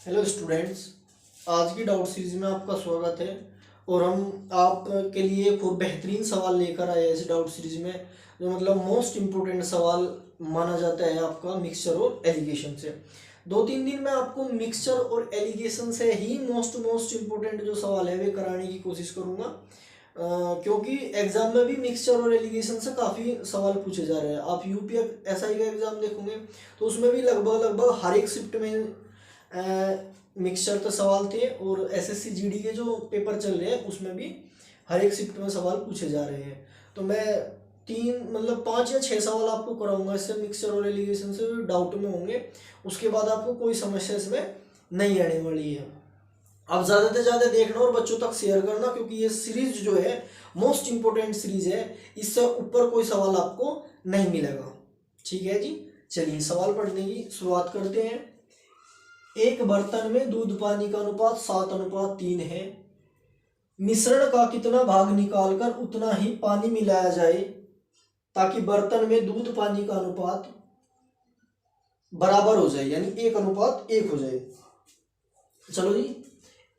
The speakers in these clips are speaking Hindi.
हेलो स्टूडेंट्स, आज की डाउट सीरीज में आपका स्वागत है। और हम आपके लिए खूब बेहतरीन सवाल लेकर आए हैं इस डाउट सीरीज में, जो मतलब मोस्ट इम्पोर्टेंट सवाल माना जाता है आपका मिक्सचर और एलिगेशन से। 2-3 दिन में आपको मिक्सचर और एलिगेशन से ही मोस्ट इम्पोर्टेंट जो सवाल है वे कराने की कोशिश करूँगा, क्योंकि एग्जाम में भी मिक्सचर और एलिगेशन से काफ़ी सवाल पूछे जा रहे हैं। आप यूपी एसआई का एग्जाम देखोगे तो उसमें भी लगभग हर एक शिफ्ट में मिक्सचर के सवाल थे, और एसएससी जीडी के जो पेपर चल रहे हैं उसमें भी हर एक शिफ्ट में सवाल पूछे जा रहे हैं। तो मैं 5 या 6 सवाल आपको कराऊंगा इससे, मिक्सचर और एलिगेशन से डाउट में होंगे। उसके बाद आपको कोई समस्या इसमें नहीं आने वाली है। आप ज़्यादा से ज़्यादा देखना और बच्चों तक शेयर करना, क्योंकि ये सीरीज जो है मोस्ट इंपॉर्टेंट सीरीज है। इससे ऊपर कोई सवाल आपको नहीं मिलेगा। ठीक है जी, चलिए सवाल पढ़ने की शुरुआत करते हैं। एक बर्तन में दूध पानी का अनुपात 7:3 है। मिश्रण का कितना भाग निकालकर उतना ही पानी मिलाया जाए ताकि बर्तन में दूध पानी का अनुपात बराबर हो जाए, यानी 1:1 हो जाए। चलो जी,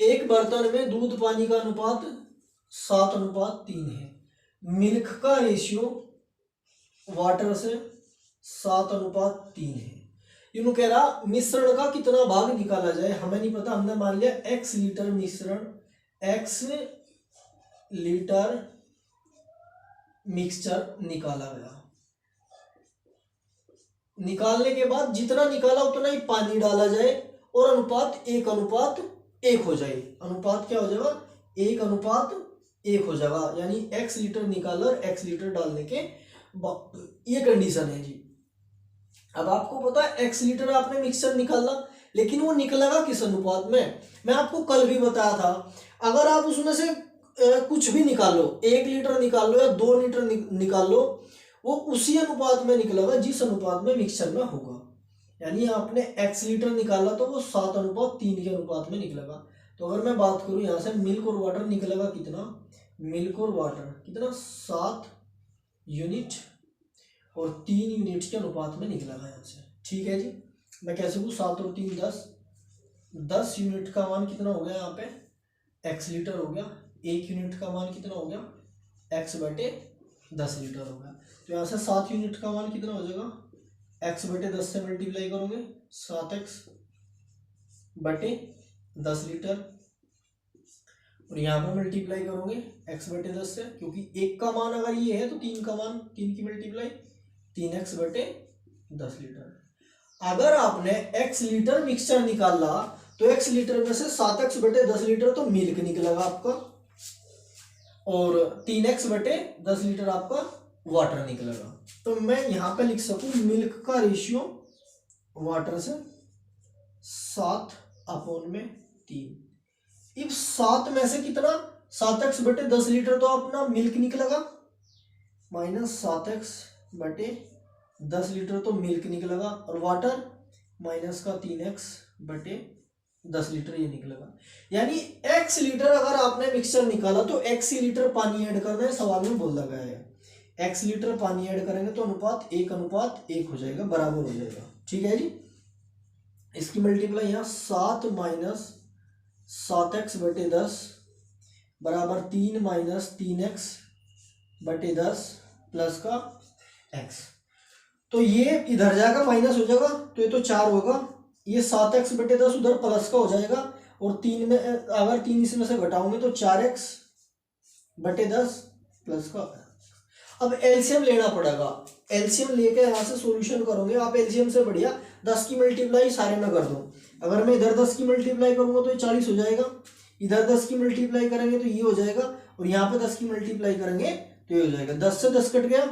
एक बर्तन में दूध पानी का अनुपात 7:3 है। मिल्क का रेशियो वाटर से 7:3 है। यूं कह रहा मिश्रण का कितना भाग निकाला जाए, हमें नहीं पता, हमने मान लिया x लीटर मिश्रण, x लीटर मिक्सचर निकाला गया। निकालने के बाद जितना निकाला उतना ही पानी डाला जाए और अनुपात 1:1 हो जाए। अनुपात क्या हो जाएगा? 1:1 हो जाएगा, यानी x लीटर निकाला और x लीटर डालने के ये कंडीशन है जी। अब आपको पता है x लीटर आपने मिक्सचर निकाला, लेकिन वो निकलेगा किस अनुपात में? मैं आपको कल भी बताया था, अगर आप उसमें से कुछ भी निकाल लो, 1 लीटर निकाल लो या 2 लीटर निकाल लो, वो उसी अनुपात में निकलेगा जिस अनुपात में मिक्सचर में होगा। यानी आपने x लीटर निकाला तो वो 7:3 के अनुपात में निकलेगा। तो अगर मैं बात करूं यहाँ से, मिल्क और वाटर निकलेगा कितना? मिल्क और वाटर कितना? 7 यूनिट और 3 यूनिट के अनुपात में निकलेगा यहाँ से। ठीक है जी, मैं कैसे कहूँ? 7 और 3 10 यूनिट का मान कितना हो गया? यहाँ पे x लीटर हो गया। 1 यूनिट का मान कितना हो गया? x/10 लीटर हो गया। तो यहाँ से 7 यूनिट का मान कितना हो जाएगा? x/10 से मल्टीप्लाई करोगे, 7x/10 लीटर, और यहाँ पर मल्टीप्लाई करोगे x/10 से, क्योंकि 1 का मान अगर ये है तो 3 का मान, 3 की मल्टीप्लाई 3x/10 लीटर। अगर आपने x लीटर मिक्सचर निकाला तो x लीटर में से 7x/10 लीटर तो मिल्क निकलेगा आपका, और 3x/10 लीटर आपका वाटर निकलेगा। तो मैं यहां पे लिख सकूं मिल्क का रेशियो वाटर से 7/3। इस 7 में से कितना? 7x/10 लीटर तो अपना मिल्क निकलेगा, माइनस 7x/10 लीटर तो मिल्क निकलेगा, और वाटर माइनस का 3x/10 लीटर ये निकलेगा। यानी x लीटर अगर आपने मिक्सचर निकाला तो x लीटर पानी ऐड करना है, सवाल में बोला गया है। x लीटर पानी ऐड करेंगे तो अनुपात 1:1 हो जाएगा, बराबर हो जाएगा। ठीक है जी, इसकी मल्टीप्लाई यहाँ 7 माइनस 7x/10 बराबर 3 माइनस 3x/10 प्लस का x। तो ये इधर जाएगा माइनस हो जाएगा, तो ये तो 4 होगा। ये 7x/10 उधर प्लस का हो जाएगा, और 3 में अगर 3 इसमें से घटाओगे तो 4x/10 प्लस का। अब एलसीएम लेना पड़ेगा, एलसीएम लेके यहाँ से सॉल्यूशन करोगे आप। एलसीएम से बढ़िया 10 की मल्टीप्लाई सारे में कर दो। अगर मैं इधर 10 की मल्टीप्लाई करूंगा तो ये 40 हो जाएगा, इधर 10 की मल्टीप्लाई करेंगे तो ये हो जाएगा, और यहाँ पे 10 की मल्टीप्लाई करेंगे तो ये हो जाएगा। 10 से 10 कट गया,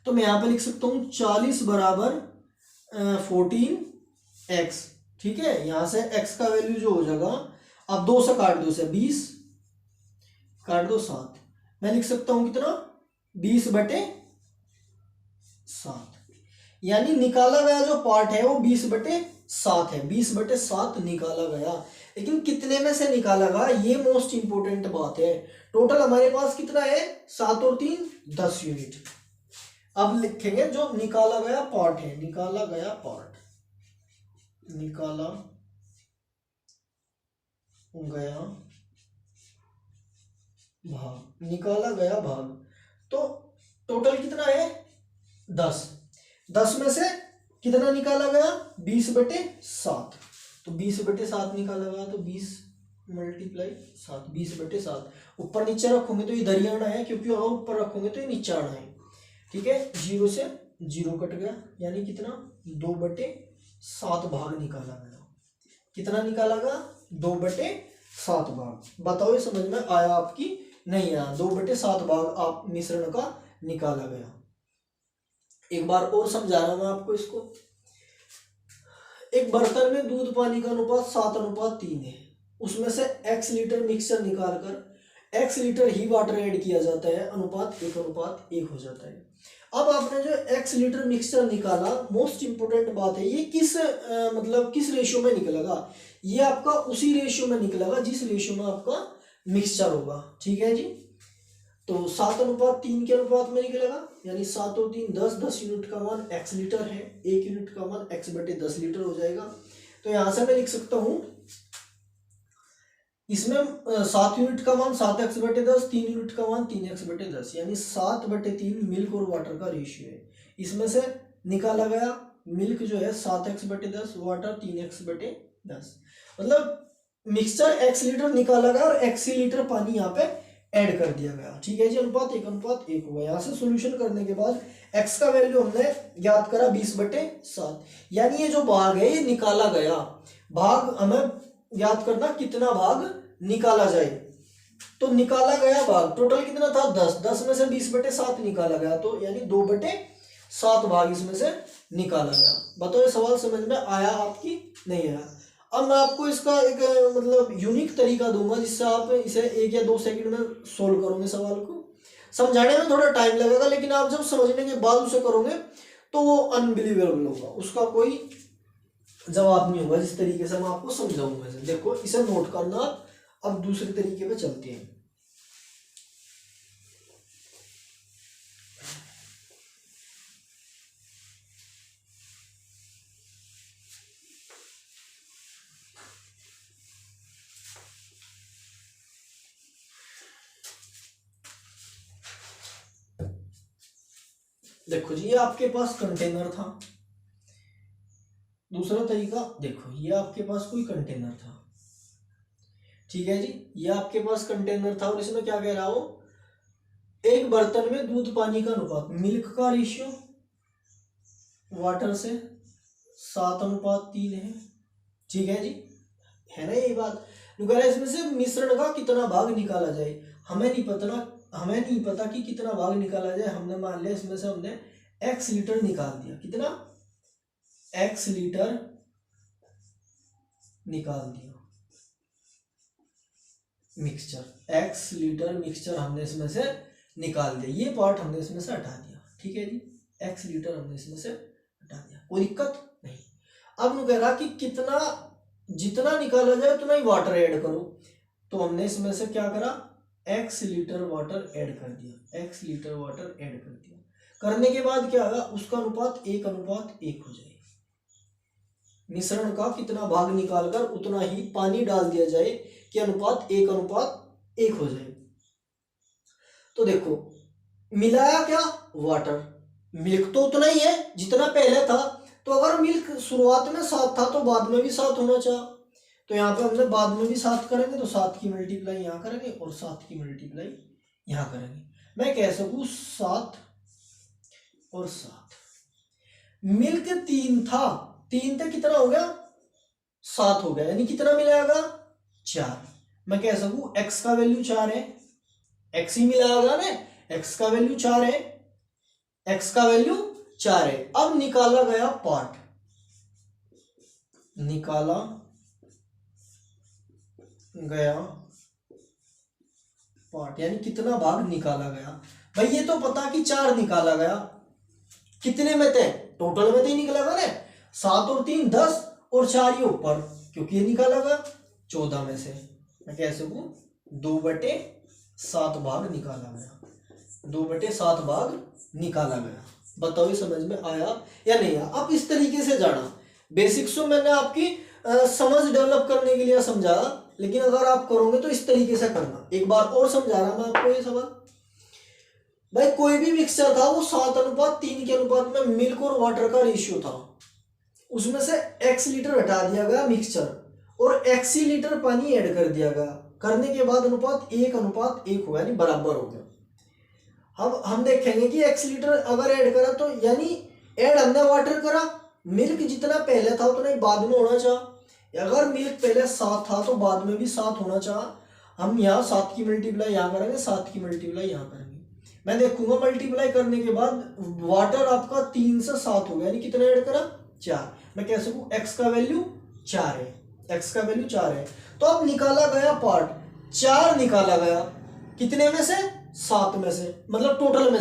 तो मैं यहाँ पे लिख सकता हूँ 40 बराबर 14x। ठीक है, यहाँ से x का वैल्यू जो हो जाएगा, अब 2 से काट दो, से 20 काट दो 7, मैं लिख सकता हूं कितना? 20/7। यानी निकाला गया जो पार्ट है वो 20/7 है। 20/7 निकाला गया, लेकिन कितने में से निकाला गया ये मोस्ट इंपोर्टेंट बात है। टोटल हमारे पास कितना है? 7 और 3 10 यूनिट। अब लिखेंगे जो निकाला गया पार्ट है, निकाला गया भाग, निकाला गया भाग। तो टोटल कितना है 10, 10 में से कितना निकाला गया 20/7। तो 20/7 निकाला गया, तो 20 × 7, 20/7। ऊपर नीचे रखोगे तो इधर ही आना है, क्योंकि और ऊपर रखोगे तो ये नीचे आना है। ठीक है, 0 से 0 कट गया, यानी कितना 2/7 भाग निकाला गया। कितना निकाला गया 2/7 भाग। बताओ ये समझ में आया आपकी नहीं आया? 2/7 भाग आप मिश्रण का निकाला गया। एक बार और समझा रहा मैं आपको इसको। एक बर्तन में दूध पानी का अनुपात 7:3 है। उसमें से x लीटर मिक्सचर निकालकर x लीटर ही वाटर ऐड किया जाता है, अनुपात 1:1 हो जाता है। अब आपने जो x लीटर मिक्सचर निकाला, मोस्ट इंपोर्टेंट बात है, ये किस मतलब किस रेशियो में निकलेगा? ये आपका उसी रेशियो में निकलेगा जिस रेशियो में आपका मिक्सचर होगा। ठीक है जी, तो 7:3 के अनुपात में निकलेगा, यानी 7 और 3 10, 10 यूनिट का मान x लीटर है, 1 यूनिट का मान x/10 लीटर हो जाएगा। तो यहां से मैं लिख सकता हूं इसमें 7 यूनिट का मान 7x/10, 3 यूनिट का मान 3x/10, यानी 7/3 मिल्क और वाटर का रेशियो है। इसमें से निकाला गया मिल्क जो है 7x/10, वाटर 3x/10। मतलब मिक्सचर x लीटर निकाला गया और x लीटर पानी यहाँ पे ऐड कर दिया गया। ठीक है जी, अनुपात 1:1 होगा। यहाँ से सोल्यूशन करने के बाद x का वैल्यू हमने ज्ञात करा 20/7, यानी ये जो भाग है ये निकाला गया भाग हमें याद करना कितना भाग निकाला जाए। तो निकाला गया भाग टोटल कितना था 10, 10 में से 20/7 निकाला गया, तो यानी 2/7 भाग इसमें से निकाला गया। बताओ ये सवाल समझ में आया आपकी नहीं आया? अब मैं आपको इसका एक मतलब यूनिक तरीका दूंगा जिससे आप इसे 1 या 2 सेकंड में सोल्व करोगे। सवाल को समझाने में थोड़ा टाइम लगेगा, लेकिन आप जब समझने के बाद उसे करोगे तो वो अनबिलीवेबल होगा, उसका कोई जवाब नहीं होगा जिस तरीके से मैं आपको समझाऊंगा। देखो इसे नोट करना। अब दूसरे तरीके पे चलते हैं। देखो जी, ये आपके पास कंटेनर था। दूसरा तरीका देखो, ये आपके पास कोई कंटेनर था। ठीक है जी, ये आपके पास कंटेनर था और इसमें क्या कह रहा हो, एक बर्तन में दूध पानी का अनुपात, मिल्क का रेशियो वाटर से 7:3 है। ठीक है जी, है ना ये बात? इसमें से मिश्रण का कितना भाग निकाला जाए, हमें नहीं पता कि कितना भाग निकाला जाए। हमने मान लिया इसमें से हमने x लीटर निकाल दिया। कितना x लीटर निकाल दिया मिक्सचर, x लीटर मिक्सचर हमने इसमें से निकाल दिया। ये पार्ट हमने इसमें से हटा दिया। ठीक है जी, x लीटर हमने इसमें से हटा दिया, कोई दिक्कत नहीं। अब मैं कह रहा कि कितना जितना निकाला जाए उतना ही वाटर ऐड करो। तो हमने इसमें से क्या करा, x लीटर वाटर ऐड कर दिया, x लीटर वाटर ऐड कर दिया। करने के बाद क्या होगा, उसका अनुपात 1:1 हो जाए। मिश्रण का कितना भाग निकालकर उतना ही पानी डाल दिया जाए कि अनुपात 1:1 हो जाए। तो देखो मिलाया क्या, वाटर। मिल्क तो उतना ही है जितना पहले था, तो अगर मिल्क शुरुआत में 7 था तो बाद में भी 7 होना चाहिए। तो यहाँ पे हमने बाद में भी 7 करेंगे, तो 7 की मल्टीप्लाई यहाँ करेंगे और 7 की मल्टीप्लाई यहाँ करेंगे। मैं कह सकूँ 7 और 7। मिल्क 3 था, 3 से कितना हो गया 7 हो गया, यानी कितना मिलाएगा 4। मैं कह सकूँ x का वैल्यू 4 है, x ही मिलाएगा ना, x का वैल्यू 4 है, x का वैल्यू 4 है। अब निकाला गया पार्ट, निकाला गया पार्ट यानी कितना भाग निकाला गया। भाई ये तो पता कि 4 निकाला गया, कितने में थे, टोटल में तो ही निकला गया ना, 7 और 3 10 और 4 ये ऊपर, क्योंकि ये निकाला गया 14 में से। मैं कह सकूं 2/7 भाग निकाला गया, 2/7 भाग निकाला गया। बताओ ये समझ में आया या नहीं आया? आप इस तरीके से जाना, बेसिक्स तो मैंने आपकी समझ डेवलप करने के लिए समझा लेकिन अगर आप करोगे तो इस तरीके से करना। एक बार और समझा रहा मैं आपको ये सवाल। भाई कोई भी मिक्सचर था वो 7:3 के अनुपात में मिल्क और वाटर का रेशियो था, उसमें से x लीटर हटा दिया गया मिक्सचर और x ही लीटर पानी ऐड कर दिया गया, करने के बाद अनुपात 1:1 हुआ, यानी बराबर हो गया। अब हम देखेंगे कि x लीटर अगर ऐड करा तो यानी ऐड हमने वाटर करा, मिल्क जितना पहले था उतना ही बाद में होना चाह। अगर मिल्क पहले 7 था तो बाद में भी 7 होना चाह। हम यहाँ 7 की मल्टीप्लाई यहाँ करेंगे, 7 की मल्टीप्लाई यहाँ करेंगे। मैं देखूंगा मल्टीप्लाई करने के बाद वाटर आपका 3 से 7 हो गया, यानी कितना ऐड करा 4। मैं कह सकूं x का वैल्यू 4 है, x का वैल्यू 4 है। तो अब निकाला गया पार्ट 4 निकाला गया, कितने में से 7 में से, मतलब टोटल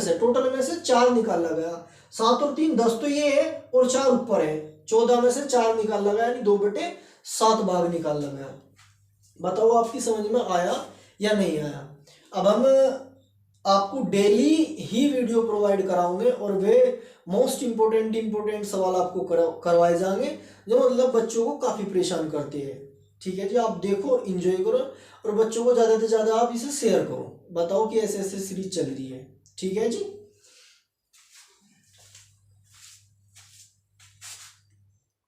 में से 4 निकाला गया। 7 और 3 10 तो ये है और 4 ऊपर है, 14 में से 4 निकाला गया, यानी 2/7 भाग निकाला गया। बताओ आपकी समझ में आया या नहीं आया। अब हम आपको डेली ही वीडियो प्रोवाइड कराओगे और वे मोस्ट इंपोर्टेंट सवाल आपको करवाए जाएंगे जो मतलब बच्चों को काफ़ी परेशान करते हैं। ठीक है जी, आप देखो, एंजॉय करो और बच्चों को ज़्यादा से ज़्यादा आप इसे शेयर करो, बताओ कि ऐसे ऐसे सीरीज चल रही है। ठीक है जी।